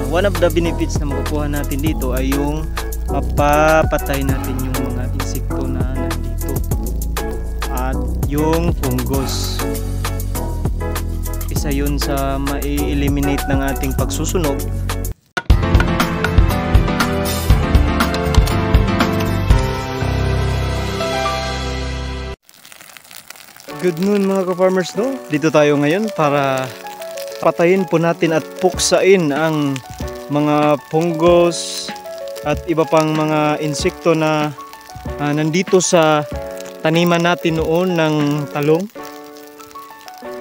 One of the benefits na makukuha natin dito ay yung mapapatay natin yung mga insekto na nandito at yung fungus. Isa yun sa mai-eliminate ng ating pagsusunog. Good noon mga ka-farmers, no? Dito tayo ngayon para patayin po natin at puksain ang mga fungus at iba pang mga insekto na nandito sa taniman natin noon ng talong.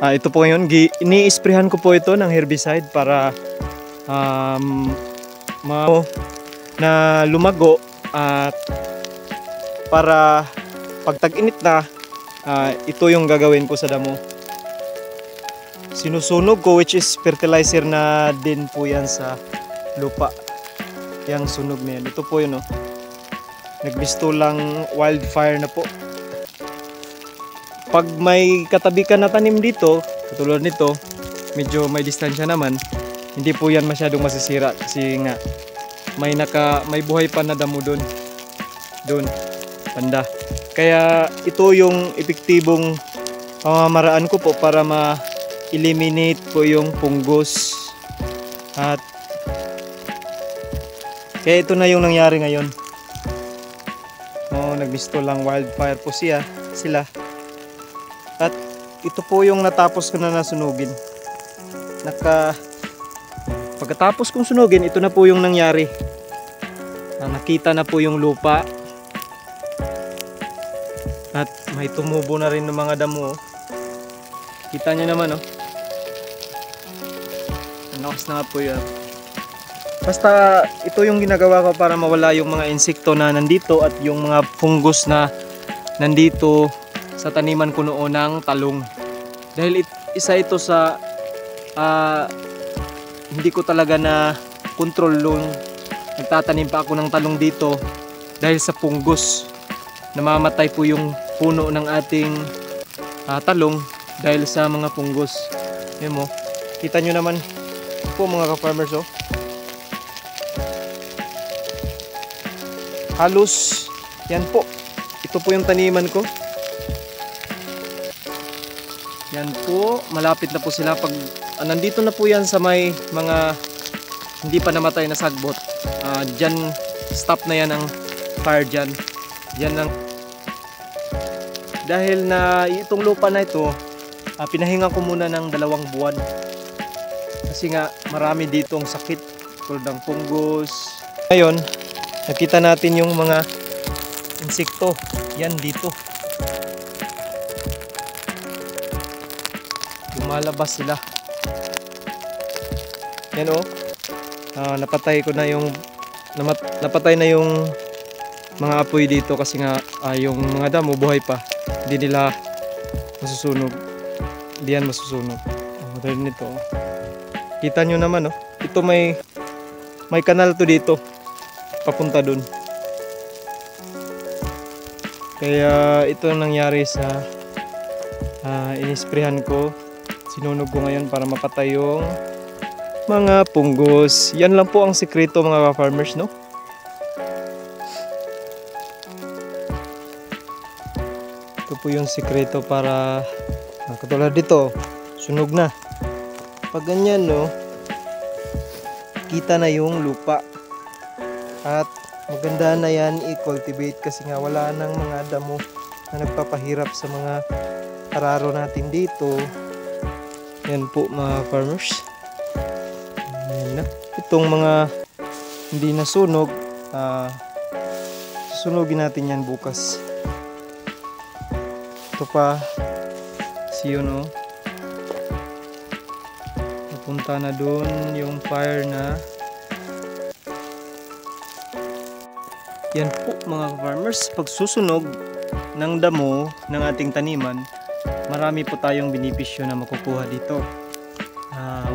Ito po ngayon, ini-sprayhan ko po ito ng herbicide para na lumago at para pag tag-init na, ito yung gagawin ko sa damo. Sinusunog ko, which is fertilizer na din po yan sa lupa. Yang sunog na yan. Ito po yun, oh. Nagbisto lang wildfire na po. Pag may katabi ka na tanim dito, katulad nito, medyo may distansya naman, hindi po yan masyadong masisira kasi nga may buhay pa na damo doon. Banda. Kaya ito yung epektibong pamamaraan ko po para ma-eliminate po yung fungus. At kaya ito na yung nangyari ngayon. Nagbisto lang wildfire po sila. At ito po yung natapos ko na nasunugin. Pagkatapos kong sunugin, ito na po yung nangyari. Nakita na po yung lupa. At may tumubo na rin ng mga damo. Kita nyo naman, oh. Nakas na nga po yan. Basta ito yung ginagawa ko para mawala yung mga insekto na nandito at yung mga fungus na nandito sa taniman ko noon ng talong. Dahil isa ito sa hindi ko talaga na control nung nagtatanim pa ako ng talong dito dahil sa fungus. Namamatay po yung puno ng ating talong dahil sa mga fungus. Yan mo, kita nyo naman po mga ka-farmers, oh. Halos yan po, ito po yung taniman ko. Yan po, malapit na po sila. Pag nandito na po yan sa may mga hindi pa namatay na sagbot, dyan stop na yan ang fire dyan. Yan lang. Dahil na itong lupa na ito, pinahinga ko muna ng 2 buwan. Kasi nga marami ditong sakit tulad ng fungus. Ngayon, nakita natin yung mga insekto. Yan dito. Lumalabas sila. Yan, oh. Napatay na yung mga apoy dito kasi nga yung mga damo buhay pa. Hindi nila masusunog. Hindi yan masusunog. Dahil nito, kita nyo naman, oh. Ito may kanal to dito papunta dun. Kaya ito ang nangyari sa inisprehan ko. Sinunog ko ngayon para mapatay yung mga fungus. Yan lang po ang sikreto mga farmers, no? Ito po yung sikreto para katulad dito, sunog na. Pag ganyan, no, kita na yung lupa. At maganda na yan i-cultivate kasi nga wala nang mga damo na nagpapahirap sa mga araro natin dito. Yan po mga farmers. Yan na. Itong mga hindi nasunog, susunugin natin yan bukas. Ito pa, yun, oh. Napunta na doon yung fire na. Yan po mga farmers, pag susunog ng damo ng ating taniman, marami po tayong benepisyo na makukuha dito.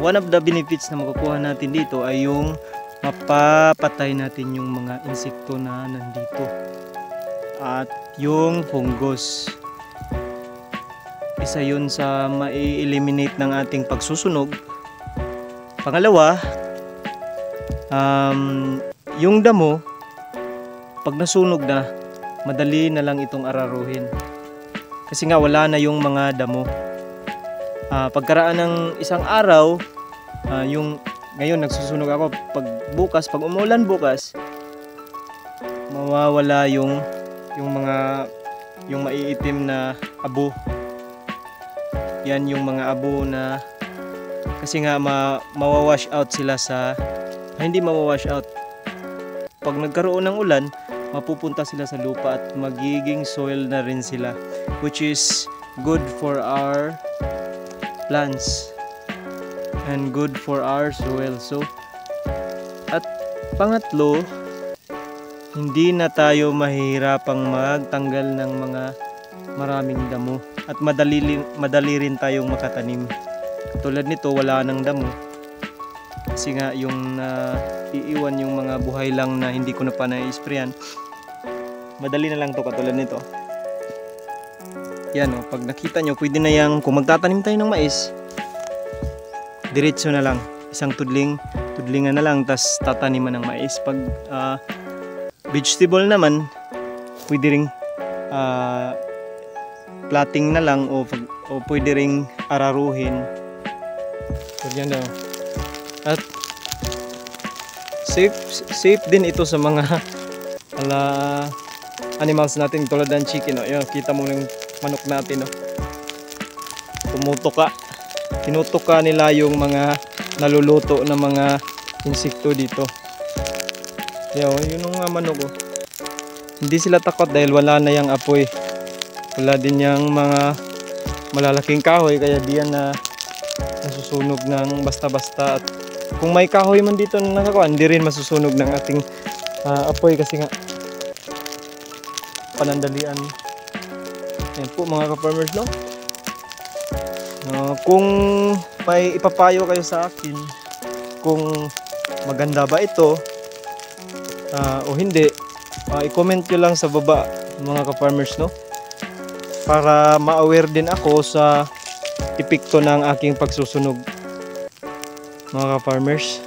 One of the benefits na makukuha natin dito ay yung mapapatay natin yung mga insekto na nandito at yung fungus. Isa yun sa mai-eliminate ng ating pagsusunog. Pangalawa, Yung damo, pag nasunog na, madali na lang itong araruhin. Kasi nga wala na yung mga damo. Pagkaraan ng isang araw, ngayon nagsusunog ako. Pag umulan bukas, mawawala yung maiitim na abo. Yan yung mga abo na kasi nga mawawash out sila hindi mawawash out. Pag nagkaroon ng ulan, mapupunta sila sa lupa at magiging soil na rin sila, which is good for our plants and good for our soil. So, at pangatlo, hindi na tayo mahihirapang magtanggal ng mga maraming damo at madali rin tayong makatanim. Tulad nito, wala nang damo kasi nga yung iiwan yung mga buhay lang na hindi ko na pa na-sprayan. Madali na lang to, katulad nito. Yan o, pag nakita nyo, pwede na yung kung magtatanim tayo ng mais, diretso na lang, isang tudlingan na lang, tas tataniman ng mais. Pag vegetable naman, pwede ring plating na lang o pwede ring araruhin. So yan daw. At safe din ito sa mga animals natin tulad ng chicken. Ayun, kita mo yung manok natin. Tinutuka nila yung mga naluluto na mga insekto dito. Yun yung manok. Hindi sila takot dahil wala na yung apoy. Wala din yung mga malalaking kahoy, kaya diyan na nasusunog ng basta-basta. At kung may kahoy man dito na nakakuha, hindi rin masusunog ng ating apoy kasi nga panandalian. Yan po mga ka-farmers, no? Kung may ipapayo kayo sa akin kung maganda ba ito o hindi, i-comment nyo lang sa baba mga ka-farmers, no? Para ma-aware din ako sa epekto ng aking pagsusunog mga ka-farmers.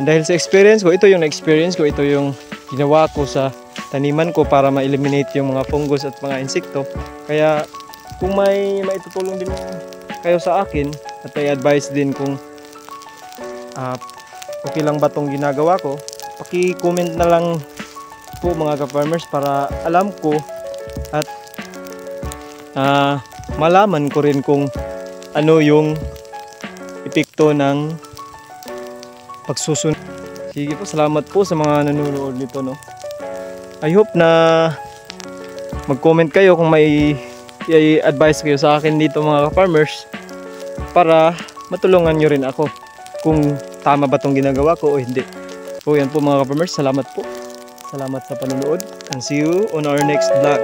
Dahil sa experience ko, ito yung experience ko, ito yung ginawa ko sa taniman ko para ma-eliminate yung mga fungus at mga insekto. Kaya kung may maitutulong din kayo sa akin at may advice din kung okay lang ba itong ginagawa ko, paki-comment na lang po mga ka-farmers para alam ko at malaman ko rin kung ano yung epekto ng pagsusunod. Sige po, salamat po sa mga nanonood nito, no. I hope na mag-comment kayo kung may i-advise kayo sa akin dito mga ka-farmers para matulungan nyo rin ako kung tama ba itong ginagawa ko o hindi. So yan po mga ka-farmers, salamat po. Salamat sa panonood and see you on our next vlog.